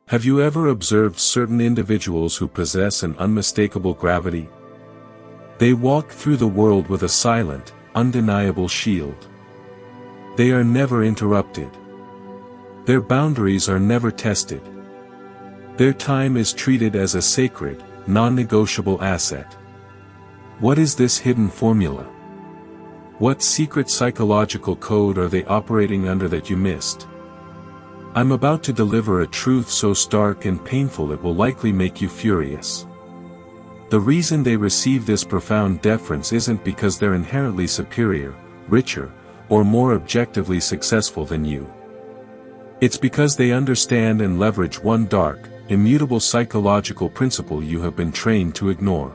Have you ever observed certain individuals who possess an unmistakable gravity? They walk through the world with a silent, undeniable shield. They are never interrupted. Their boundaries are never tested. Their time is treated as a sacred, non-negotiable asset. What is this hidden formula? What secret psychological code are they operating under that you missed? I'm about to deliver a truth so stark and painful it will likely make you furious. The reason they receive this profound deference isn't because they're inherently superior, richer, or more objectively successful than you. It's because they understand and leverage one dark, immutable psychological principle you have been trained to ignore.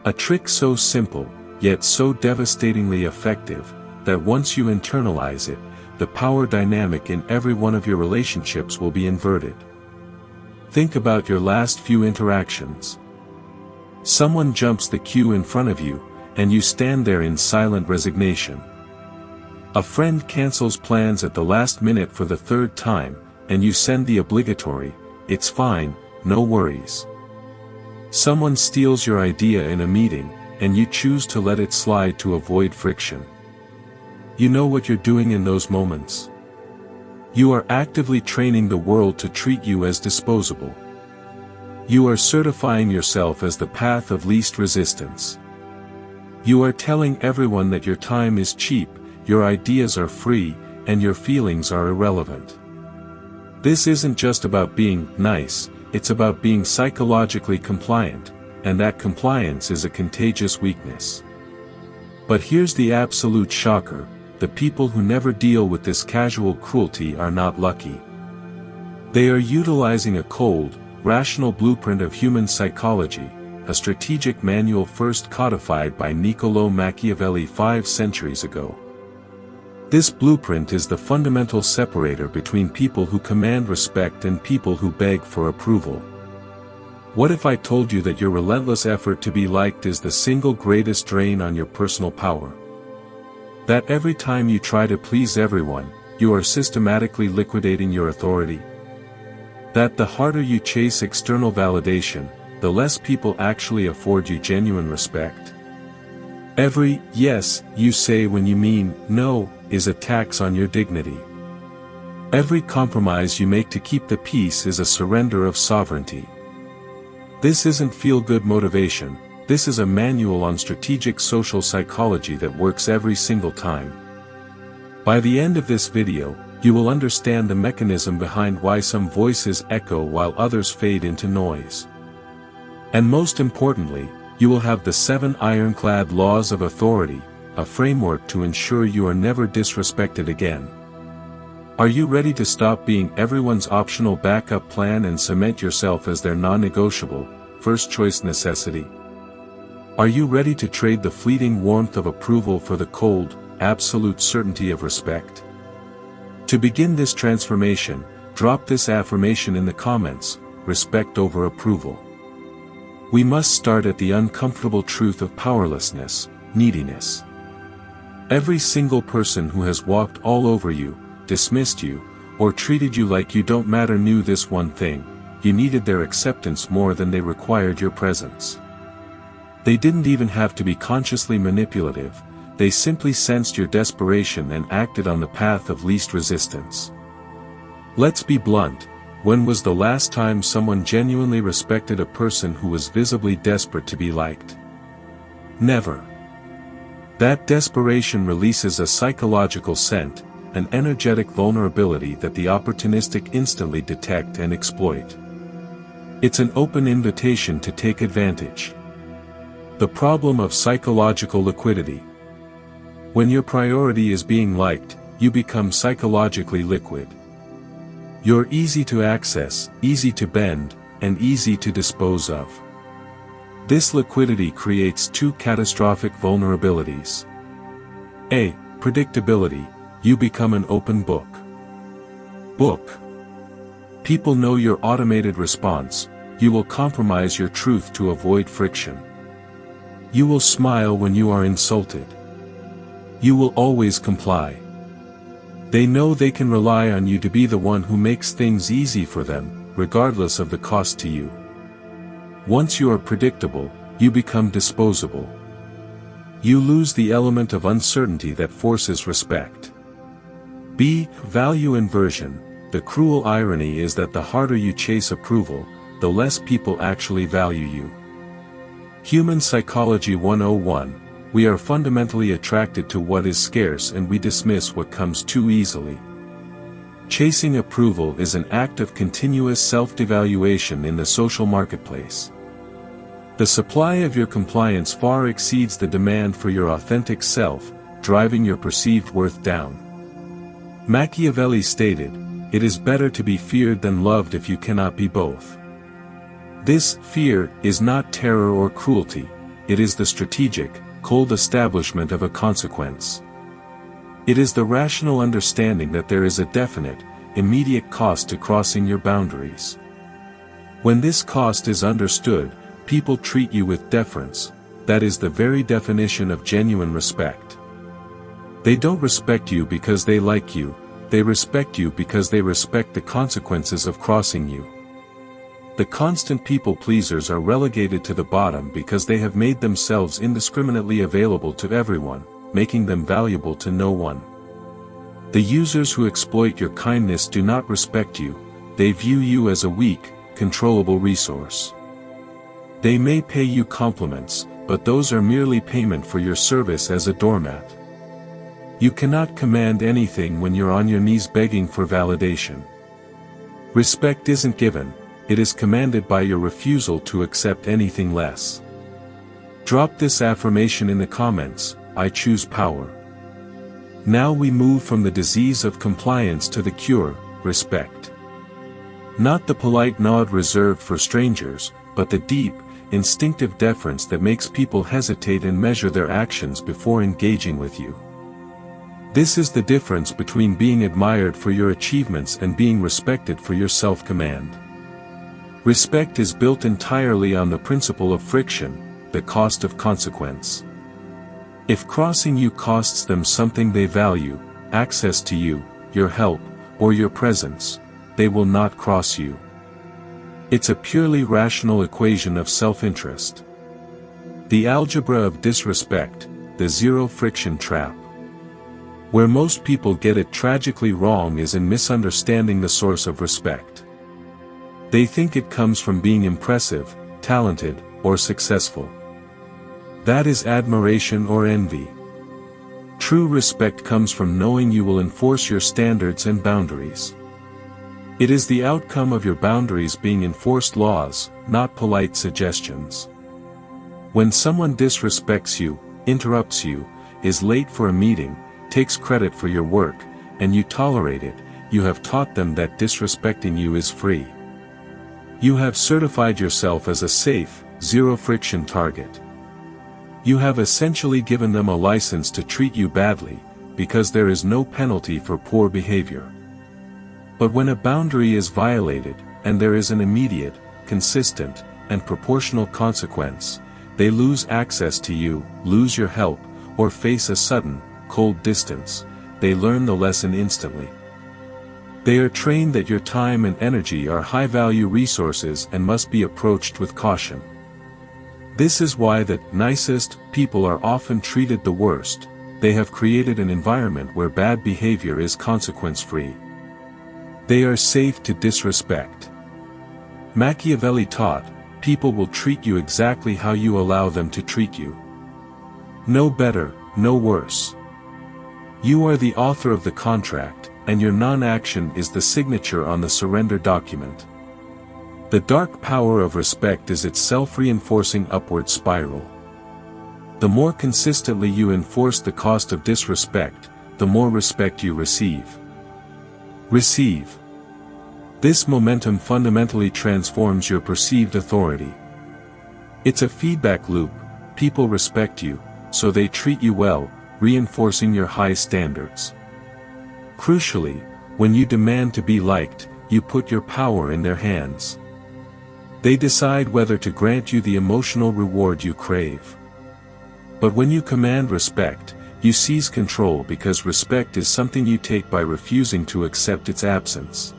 A trick so simple, yet so devastatingly effective, that once you internalize it, the power dynamic in every one of your relationships will be inverted. Think about your last few interactions. Someone jumps the queue in front of you, and you stand there in silent resignation. A friend cancels plans at the last minute for the third time, and you send the obligatory, "It's fine, no worries." Someone steals your idea in a meeting, and you choose to let it slide to avoid friction. You know what you're doing in those moments. You are actively training the world to treat you as disposable. You are certifying yourself as the path of least resistance. You are telling everyone that your time is cheap, your ideas are free, and your feelings are irrelevant. This isn't just about being nice, it's about being psychologically compliant, and that compliance is a contagious weakness. But here's the absolute shocker: the people who never deal with this casual cruelty are not lucky. They are utilizing a cold, rational blueprint of human psychology, a strategic manual first codified by Niccolò Machiavelli 5 centuries ago. This blueprint is the fundamental separator between people who command respect and people who beg for approval. What if I told you that your relentless effort to be liked is the single greatest drain on your personal power? That every time you try to please everyone, you are systematically liquidating your authority? That the harder you chase external validation, the less people actually afford you genuine respect? Every yes you say when you mean no is a tax on your dignity. Every compromise you make to keep the peace is a surrender of sovereignty. This isn't feel-good motivation, this is a manual on strategic social psychology that works every single time. By the end of this video, you will understand the mechanism behind why some voices echo while others fade into noise. And most importantly, you will have the 7 ironclad laws of authority, a framework to ensure you are never disrespected again. Are you ready to stop being everyone's optional backup plan and cement yourself as their non-negotiable, first-choice necessity? Are you ready to trade the fleeting warmth of approval for the cold, absolute certainty of respect? To begin this transformation, drop this affirmation in the comments: respect over approval. We must start at the uncomfortable truth of powerlessness, neediness. Every single person who has walked all over you, dismissed you, or treated you like you don't matter knew this one thing: you needed their acceptance more than they required your presence. They didn't even have to be consciously manipulative, they simply sensed your desperation and acted on the path of least resistance. Let's be blunt, when was the last time someone genuinely respected a person who was visibly desperate to be liked? Never. That desperation releases a psychological scent, an energetic vulnerability that the opportunistic instantly detect and exploit. It's an open invitation to take advantage. The problem of psychological liquidity. When your priority is being liked, you become psychologically liquid. You're easy to access, easy to bend, and easy to dispose of. This liquidity creates 2 catastrophic vulnerabilities. A. Predictability: you become an open book. People know your automated response, you will compromise your truth to avoid friction. You will smile when you are insulted. You will always comply. They know they can rely on you to be the one who makes things easy for them, regardless of the cost to you. Once you are predictable, you become disposable. You lose the element of uncertainty that forces respect. B. Value inversion. The cruel irony is that the harder you chase approval, the less people actually value you. Human Psychology 101. We are fundamentally attracted to what is scarce and we dismiss what comes too easily. Chasing approval is an act of continuous self-devaluation in the social marketplace. The supply of your compliance far exceeds the demand for your authentic self, driving your perceived worth down. Machiavelli stated, "It is better to be feared than loved if you cannot be both." This fear is not terror or cruelty, it is the strategic, cold establishment of a consequence. It is the rational understanding that there is a definite, immediate cost to crossing your boundaries. When this cost is understood, people treat you with deference. That is the very definition of genuine respect. They don't respect you because they like you, they respect you because they respect the consequences of crossing you. The constant people pleasers are relegated to the bottom because they have made themselves indiscriminately available to everyone, making them valuable to no one. The users who exploit your kindness do not respect you, they view you as a weak, controllable resource. They may pay you compliments, but those are merely payment for your service as a doormat. You cannot command anything when you're on your knees begging for validation. Respect isn't given, it is commanded by your refusal to accept anything less. Drop this affirmation in the comments, I choose power. Now we move from the disease of compliance to the cure, respect. Not the polite nod reserved for strangers, but the deep, instinctive deference that makes people hesitate and measure their actions before engaging with you. This is the difference between being admired for your achievements and being respected for your self-command. Respect is built entirely on the principle of friction, the cost of consequence. If crossing you costs them something they value, access to you, your help, or your presence, they will not cross you. It's a purely rational equation of self-interest. The algebra of disrespect, the zero-friction trap. Where most people get it tragically wrong is in misunderstanding the source of respect. They think it comes from being impressive, talented, or successful. That is admiration or envy. True respect comes from knowing you will enforce your standards and boundaries. It is the outcome of your boundaries being enforced laws, not polite suggestions. When someone disrespects you, interrupts you, is late for a meeting, takes credit for your work, and you tolerate it, you have taught them that disrespecting you is free. You have certified yourself as a safe, zero-friction target. You have essentially given them a license to treat you badly, because there is no penalty for poor behavior. But when a boundary is violated, and there is an immediate, consistent, and proportional consequence, they lose access to you, lose your help, or face a sudden, cold distance. They learn the lesson instantly. They are trained that your time and energy are high-value resources and must be approached with caution. This is why the nicest people are often treated the worst. They have created an environment where bad behavior is consequence-free. They are safe to disrespect. Machiavelli taught, people will treat you exactly how you allow them to treat you. No better, no worse. You are the author of the contract, and your non-action is the signature on the surrender document. The dark power of respect is its self-reinforcing upward spiral. The more consistently you enforce the cost of disrespect, the more respect you receive. Receive. This momentum fundamentally transforms your perceived authority. It's a feedback loop. People respect you, so they treat you well, reinforcing your high standards. Crucially, when you demand to be liked, you put your power in their hands. They decide whether to grant you the emotional reward you crave. But when you command respect, you seize control because respect is something you take by refusing to accept its absence.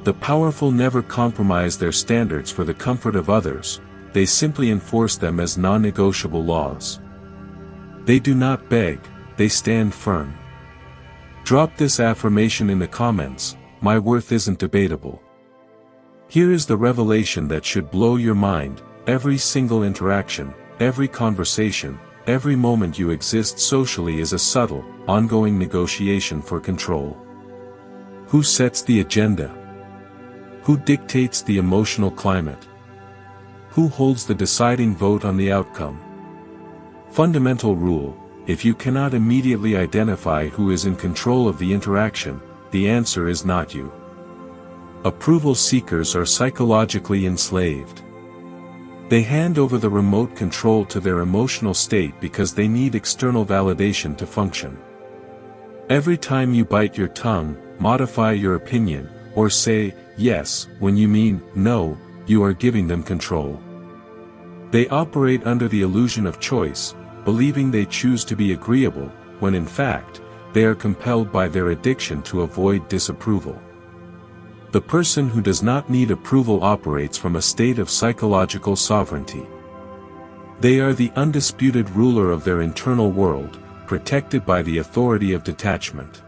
The powerful never compromise their standards for the comfort of others, they simply enforce them as non-negotiable laws. They do not beg, they stand firm. Drop this affirmation in the comments, my worth isn't debatable. Here is the revelation that should blow your mind: every single interaction, every conversation, every moment you exist socially is a subtle, ongoing negotiation for control. Who sets the agenda? Who dictates the emotional climate? Who holds the deciding vote on the outcome? Fundamental rule: if you cannot immediately identify who is in control of the interaction, the answer is not you. Approval seekers are psychologically enslaved. They hand over the remote control to their emotional state because they need external validation to function. Every time you bite your tongue, modify your opinion, or say yes when you mean no, you are giving them control. They operate under the illusion of choice, believing they choose to be agreeable, when in fact, they are compelled by their addiction to avoid disapproval. The person who does not need approval operates from a state of psychological sovereignty. They are the undisputed ruler of their internal world, protected by the authority of detachment.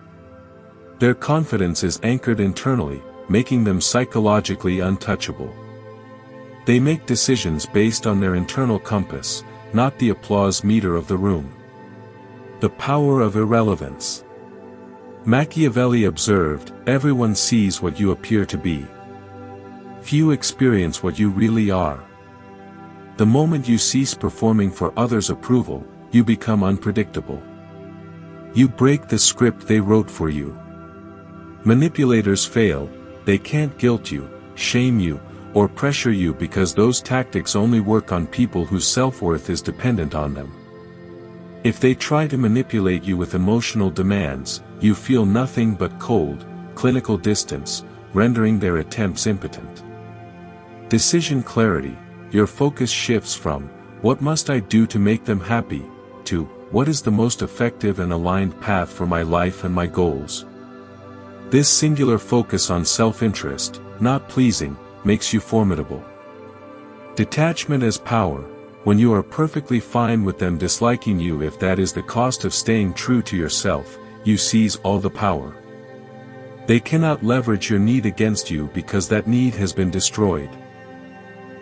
Their confidence is anchored internally, making them psychologically untouchable. They make decisions based on their internal compass, not the applause meter of the room. The power of irrelevance. Machiavelli observed, everyone sees what you appear to be. Few experience what you really are. The moment you cease performing for others' approval, you become unpredictable. You break the script they wrote for you. Manipulators fail: they can't guilt you, shame you, or pressure you because those tactics only work on people whose self-worth is dependent on them. If they try to manipulate you with emotional demands, you feel nothing but cold, clinical distance, rendering their attempts impotent. Decision clarity: your focus shifts from, what must I do to make them happy, to, what is the most effective and aligned path for my life and my goals. This singular focus on self-interest, not pleasing, makes you formidable. Detachment as power: when you are perfectly fine with them disliking you if that is the cost of staying true to yourself, you seize all the power. They cannot leverage your need against you because that need has been destroyed.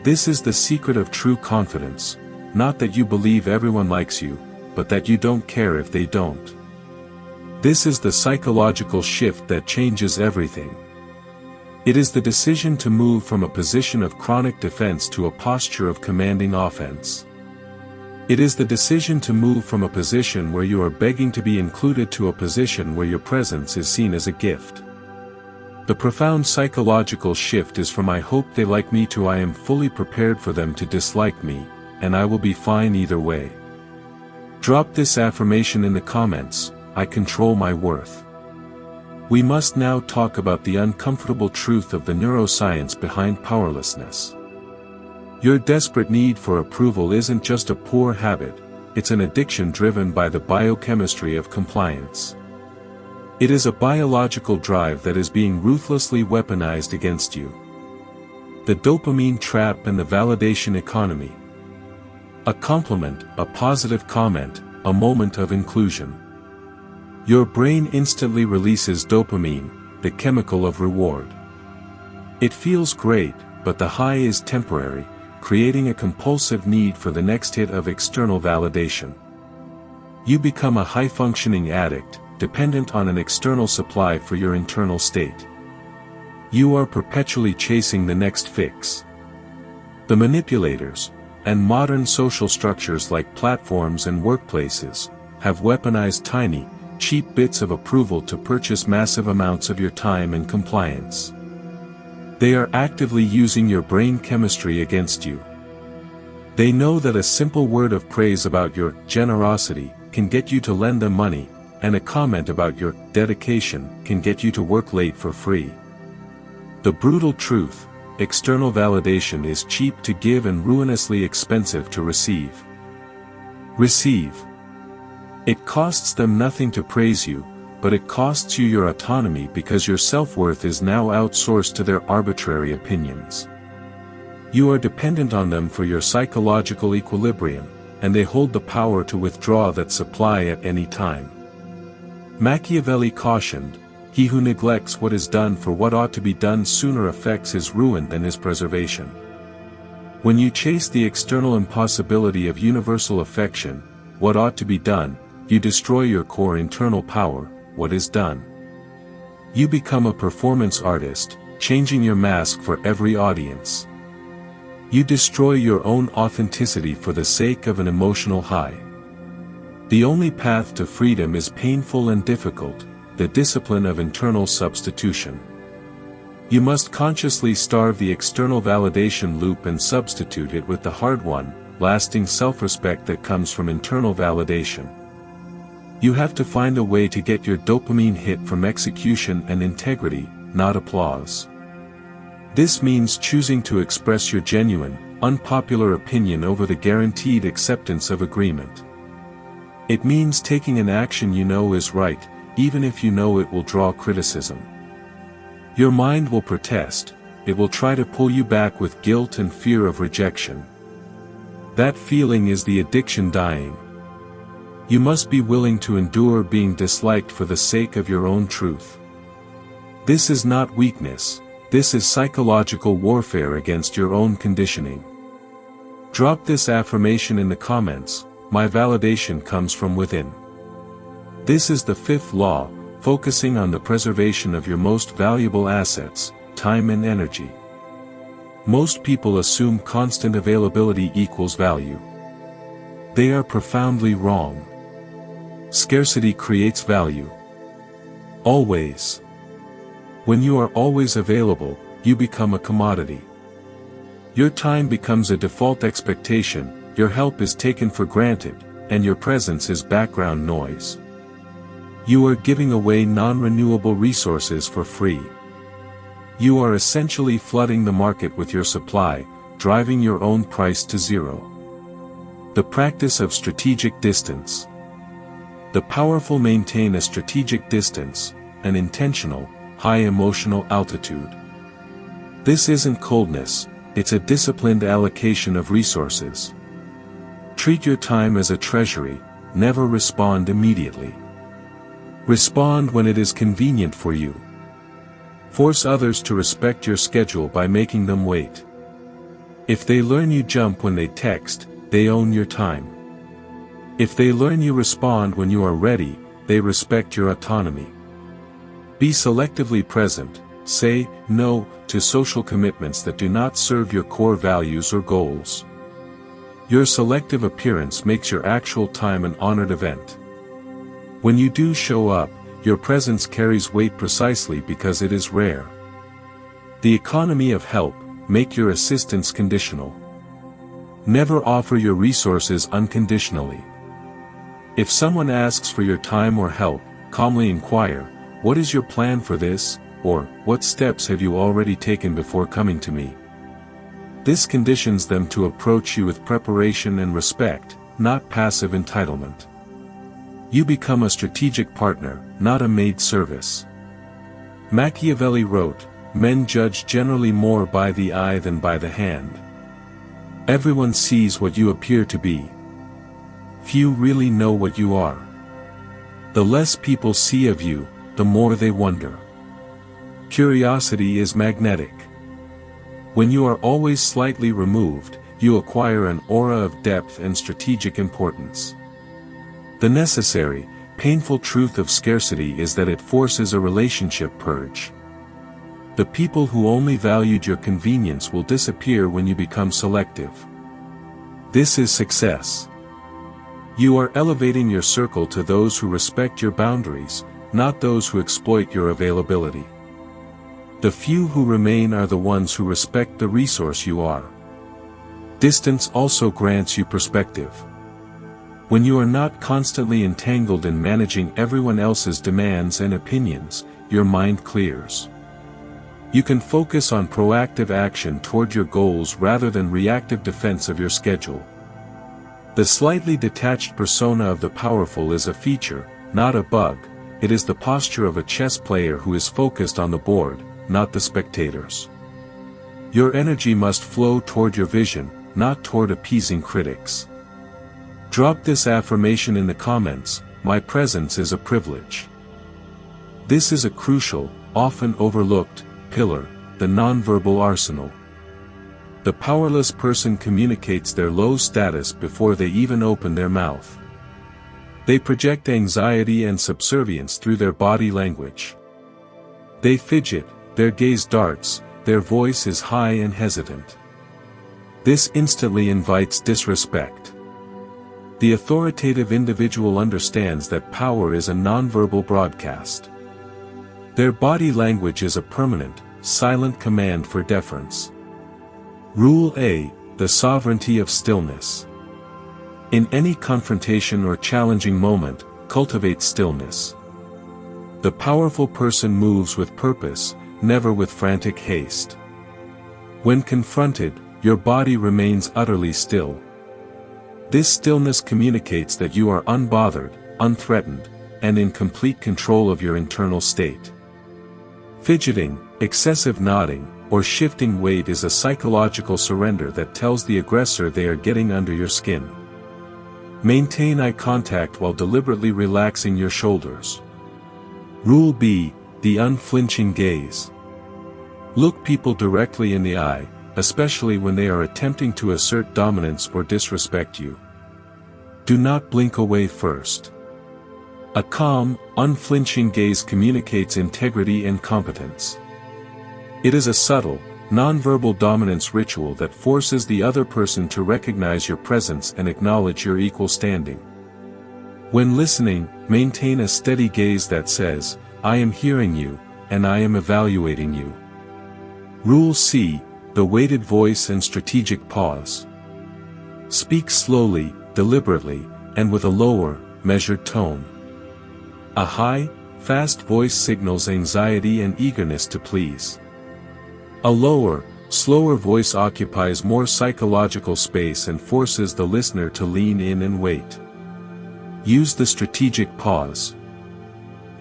This is the secret of true confidence, not that you believe everyone likes you, but that you don't care if they don't. This is the psychological shift that changes everything. It is the decision to move from a position of chronic defense to a posture of commanding offense. It is the decision to move from a position where you are begging to be included to a position where your presence is seen as a gift. The profound psychological shift is from I hope they like me to I am fully prepared for them to dislike me, and I will be fine either way. Drop this affirmation in the comments: I control my worth. We must now talk about the uncomfortable truth of the neuroscience behind powerlessness. Your desperate need for approval isn't just a poor habit, it's an addiction driven by the biochemistry of compliance. It is a biological drive that is being ruthlessly weaponized against you. The dopamine trap and the validation economy. A compliment, a positive comment, a moment of inclusion. Your brain instantly releases dopamine, the chemical of reward. It feels great, but the high is temporary, creating a compulsive need for the next hit of external validation. You become a high-functioning addict, dependent on an external supply for your internal state. You are perpetually chasing the next fix. The manipulators, and modern social structures like platforms and workplaces, have weaponized tiny, cheap bits of approval to purchase massive amounts of your time and compliance. They are actively using your brain chemistry against you. They know that a simple word of praise about your generosity can get you to lend them money, and a comment about your dedication can get you to work late for free. The brutal truth: external validation is cheap to give and ruinously expensive to receive. It costs them nothing to praise you, but it costs you your autonomy because your self-worth is now outsourced to their arbitrary opinions. You are dependent on them for your psychological equilibrium, and they hold the power to withdraw that supply at any time. Machiavelli cautioned, "He who neglects what is done for what ought to be done sooner affects his ruin than his preservation." When you chase the external impossibility of universal affection, what ought to be done, you destroy your core internal power, what is done. You become a performance artist, changing your mask for every audience. You destroy your own authenticity for the sake of an emotional high. The only path to freedom is painful and difficult, the discipline of internal substitution. You must consciously starve the external validation loop and substitute it with the hard one, lasting self-respect that comes from internal validation. You have to find a way to get your dopamine hit from execution and integrity, not applause. This means choosing to express your genuine, unpopular opinion over the guaranteed acceptance of agreement. It means taking an action you know is right, even if you know it will draw criticism. Your mind will protest, it will try to pull you back with guilt and fear of rejection. That feeling is the addiction dying. You must be willing to endure being disliked for the sake of your own truth. This is not weakness, this is psychological warfare against your own conditioning. Drop this affirmation in the comments, "My validation comes from within." This is the fifth law, focusing on the preservation of your most valuable assets, time and energy. Most people assume constant availability equals value. They are profoundly wrong. Scarcity creates value. Always. When you are always available, you become a commodity. Your time becomes a default expectation, your help is taken for granted, and your presence is background noise. You are giving away non-renewable resources for free. You are essentially flooding the market with your supply, driving your own price to zero. The practice of strategic distance. The powerful maintain a strategic distance, an intentional, high emotional altitude. This isn't coldness, it's a disciplined allocation of resources. Treat your time as a treasury, never respond immediately. Respond when it is convenient for you. Force others to respect your schedule by making them wait. If they learn you jump when they text, they own your time. If they learn you respond when you are ready, they respect your autonomy. Be selectively present, say no to social commitments that do not serve your core values or goals. Your selective appearance makes your actual time an honored event. When you do show up, your presence carries weight precisely because it is rare. The economy of help, make your assistance conditional. Never offer your resources unconditionally. If someone asks for your time or help, calmly inquire, "What is your plan for this?" or "What steps have you already taken before coming to me?" This conditions them to approach you with preparation and respect, not passive entitlement. You become a strategic partner, not a maid service. Machiavelli wrote, "Men judge generally more by the eye than by the hand." Everyone sees what you appear to be. Few really know what you are. The less people see of you, the more they wonder. Curiosity is magnetic. When you are always slightly removed, you acquire an aura of depth and strategic importance. The necessary, painful truth of scarcity is that it forces a relationship purge. The people who only valued your convenience will disappear when you become selective. This is success. You are elevating your circle to those who respect your boundaries, not those who exploit your availability. The few who remain are the ones who respect the resource you are. Distance also grants you perspective. When you are not constantly entangled in managing everyone else's demands and opinions, your mind clears. You can focus on proactive action toward your goals rather than reactive defense of your schedule. The slightly detached persona of the powerful is a feature, not a bug, it is the posture of a chess player who is focused on the board, not the spectators. Your energy must flow toward your vision, not toward appeasing critics. Drop this affirmation in the comments: my presence is a privilege. This is a crucial, often overlooked, pillar, the nonverbal arsenal. The powerless person communicates their low status before they even open their mouth. They project anxiety and subservience through their body language. They fidget, their gaze darts, their voice is high and hesitant. This instantly invites disrespect. The authoritative individual understands that power is a nonverbal broadcast. Their body language is a permanent, silent command for deference. Rule A: the sovereignty of stillness. In any confrontation or challenging moment, cultivate stillness. The powerful person moves with purpose, never with frantic haste. When confronted, your body remains utterly still. This stillness communicates that you are unbothered, unthreatened, and in complete control of your internal state. Fidgeting, excessive nodding, or shifting weight is a psychological surrender that tells the aggressor they are getting under your skin. Maintain eye contact while deliberately relaxing your shoulders. Rule B: the unflinching gaze. Look people directly in the eye, especially when they are attempting to assert dominance or disrespect you. Do not blink away first. A calm, unflinching gaze communicates integrity and competence. It is a subtle, nonverbal dominance ritual that forces the other person to recognize your presence and acknowledge your equal standing. When listening, maintain a steady gaze that says, "I am hearing you, and I am evaluating you." Rule C: the weighted voice and strategic pause. Speak slowly, deliberately, and with a lower, measured tone. A high, fast voice signals anxiety and eagerness to please. A lower, slower voice occupies more psychological space and forces the listener to lean in and wait. Use the strategic pause.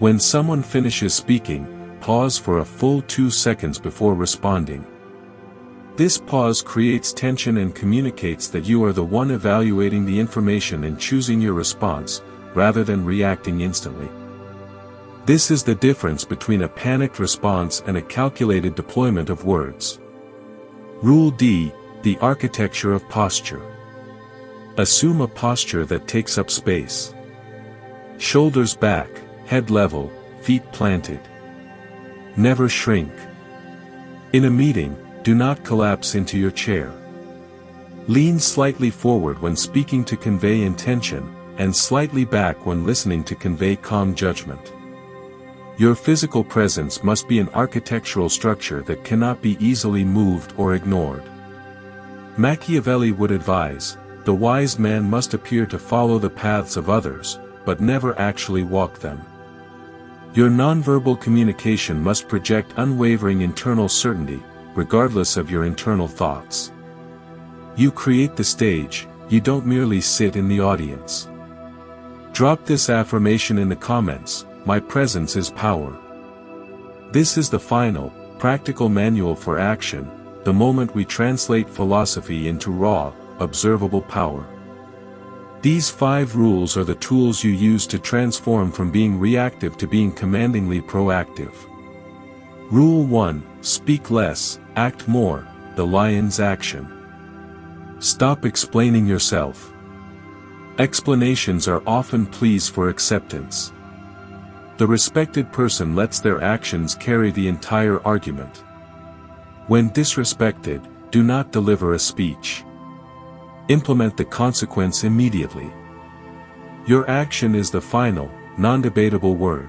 When someone finishes speaking, pause for a full 2 seconds before responding. This pause creates tension and communicates that you are the one evaluating the information and choosing your response, rather than reacting instantly. This is the difference between a panicked response and a calculated deployment of words. Rule D: the architecture of posture. Assume a posture that takes up space. Shoulders back, head level, feet planted. Never shrink. In a meeting, do not collapse into your chair. Lean slightly forward when speaking to convey intention, and slightly back when listening to convey calm judgment. Your physical presence must be an architectural structure that cannot be easily moved or ignored. Machiavelli would advise, the wise man must appear to follow the paths of others, but never actually walk them. Your nonverbal communication must project unwavering internal certainty, regardless of your internal thoughts. You create the stage, you don't merely sit in the audience. Drop this affirmation in the comments: my presence is power. This is the final, practical manual for action, the moment we translate philosophy into raw, observable power. These 5 rules are the tools you use to transform from being reactive to being commandingly proactive. Rule 1: speak less, act more, the lion's action. Stop explaining yourself. Explanations are often pleas for acceptance. The respected person lets their actions carry the entire argument. When disrespected, do not deliver a speech. Implement the consequence immediately. Your action is the final, non-debatable word.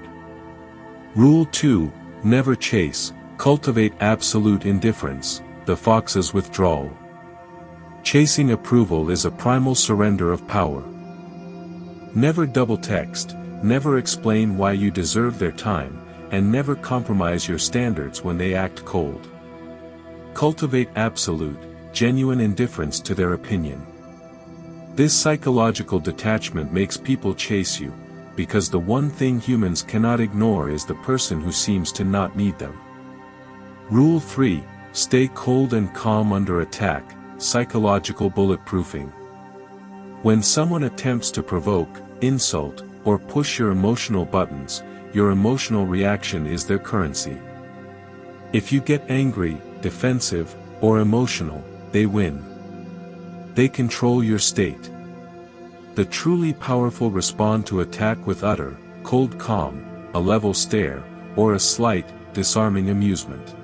Rule 2: never chase, cultivate absolute indifference, the fox's withdrawal. Chasing approval is a primal surrender of power. Never double text, never explain why you deserve their time, and never compromise your standards when they act cold. Cultivate absolute, genuine indifference to their opinion. This psychological detachment makes people chase you, because the one thing humans cannot ignore is the person who seems to not need them. Rule 3. Stay cold and calm under attack, psychological bulletproofing. When someone attempts to provoke, insult, or push your emotional buttons, your emotional reaction is their currency. If you get angry, defensive, or emotional, they win. They control your state. The truly powerful respond to attack with utter, cold calm, a level stare, or a slight, disarming amusement.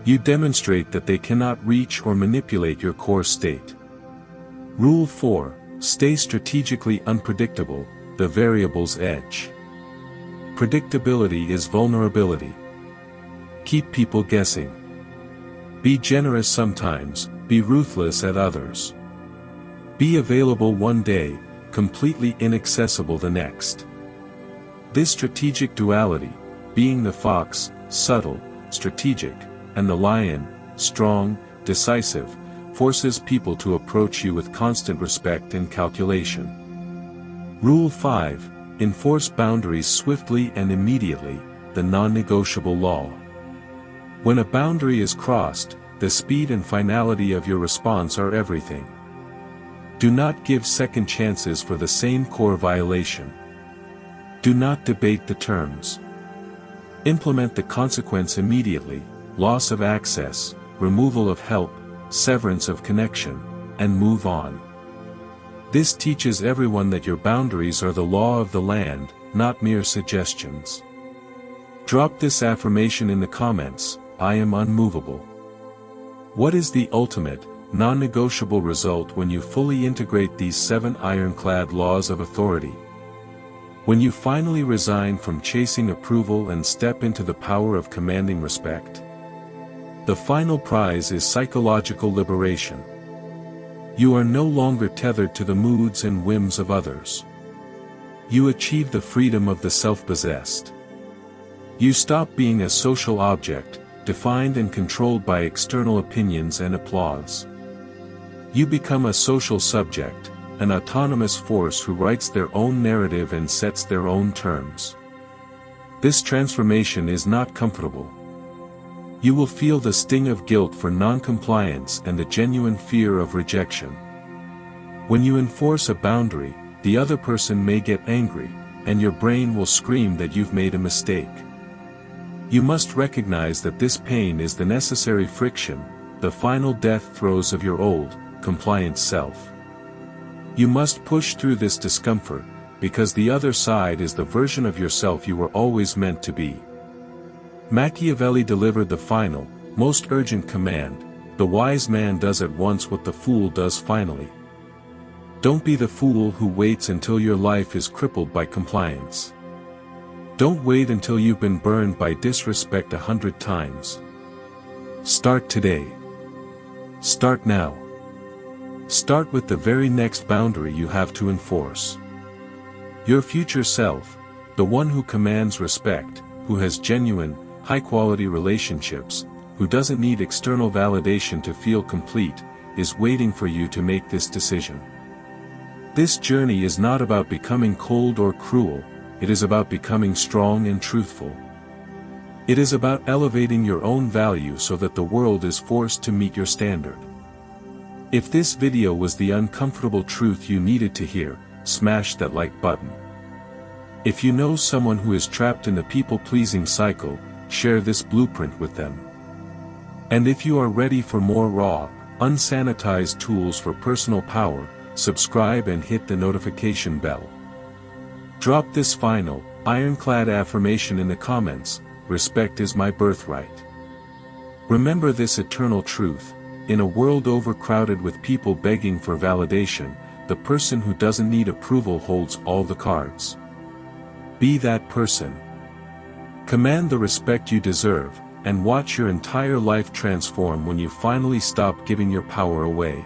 You demonstrate that they cannot reach or manipulate your core state. Rule 4. Stay strategically unpredictable, the variable's edge. Predictability is vulnerability. Keep people guessing. Be generous sometimes, be ruthless at others. Be available one day, completely inaccessible the next. This strategic duality, being the fox, subtle, strategic, and the lion, strong, decisive, forces people to approach you with constant respect and calculation. Rule 5. Enforce boundaries swiftly and immediately, the non-negotiable law. When a boundary is crossed, the speed and finality of your response are everything. Do not give second chances for the same core violation. Do not debate the terms. Implement the consequence immediately, loss of access, removal of help, severance of connection, and move on. This teaches everyone that your boundaries are the law of the land, not mere suggestions. Drop this affirmation in the comments: I am unmovable. What is the ultimate, non-negotiable result when you fully integrate these 7 ironclad laws of authority? When you finally resign from chasing approval and step into the power of commanding respect? The final prize is psychological liberation. You are no longer tethered to the moods and whims of others. You achieve the freedom of the self-possessed. You stop being a social object, defined and controlled by external opinions and applause. You become a social subject, an autonomous force who writes their own narrative and sets their own terms. This transformation is not comfortable. You will feel the sting of guilt for non-compliance and the genuine fear of rejection. When you enforce a boundary, the other person may get angry, and your brain will scream that you've made a mistake. You must recognize that this pain is the necessary friction, the final death throes of your old, compliant self. You must push through this discomfort, because the other side is the version of yourself you were always meant to be. Machiavelli delivered the final, most urgent command: the wise man does at once what the fool does finally. Don't be the fool who waits until your life is crippled by compliance. Don't wait until you've been burned by disrespect 100 times. Start today. Start now. Start with the very next boundary you have to enforce. Your future self, the one who commands respect, who has genuine, high-quality relationships, who doesn't need external validation to feel complete, is waiting for you to make this decision. This journey is not about becoming cold or cruel, it is about becoming strong and truthful. It is about elevating your own value so that the world is forced to meet your standard. If this video was the uncomfortable truth you needed to hear, smash that like button. If you know someone who is trapped in the people-pleasing cycle, share this blueprint with them. And if you are ready for more raw, unsanitized tools for personal power, subscribe and hit the notification bell. Drop this final, ironclad affirmation in the comments: respect is my birthright. Remember this eternal truth: in a world overcrowded with people begging for validation, the person who doesn't need approval holds all the cards. Be that person. Command the respect you deserve, and watch your entire life transform when you finally stop giving your power away.